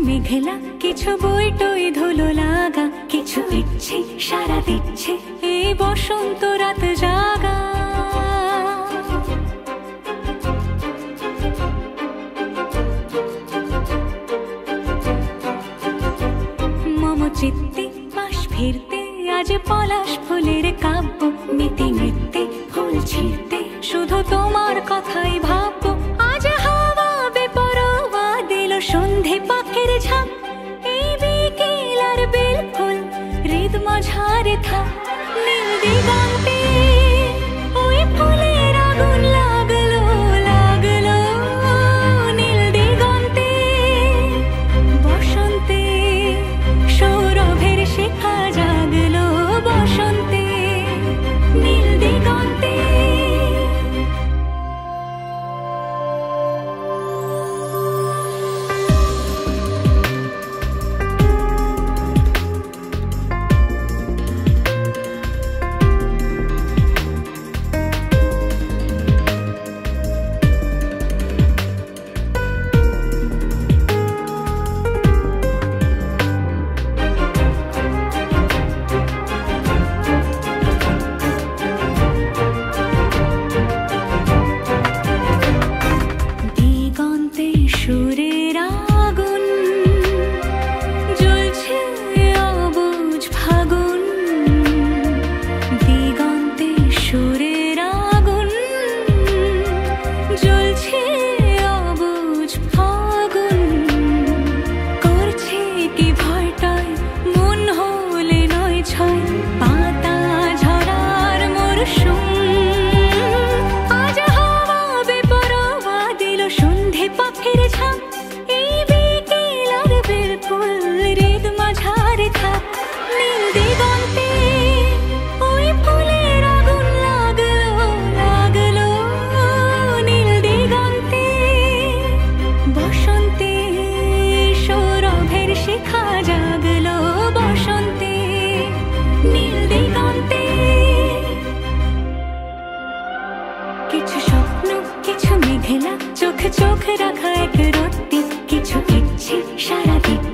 মেঘলা, কিছু বই টই ধুলো লাগা, কিছু ইচ্ছে সারা দিচ্ছে এই বসন্ত রাত জাগা। মম চিত্তে পাশ ফিরতে আজ পলাশ ফুলের কাব্য, নীতি নৃত্যে ফুল ছিঁড়তে শুধু তোমার কথাই ভাববো। আজ হাওয়া বেপরোয়া দিল সন্ধে পাখির ঝাঁক, এই বিকেল আর বেল ফুল হৃদ মাঝারে থাক। নীল দিগন্তে ওই ফুলের আগুন লাগলো লাগলো, নীল দিগন্তে বসন্তে সৌরভের শিখা জাগলো, বসন্তে নীল দিগন্তে। কিছু স্বপ্ন, কিছু মেঘলা, চোখ চোখ রাখা এক রত্তি, কিছু ইচ্ছে সারা দিতে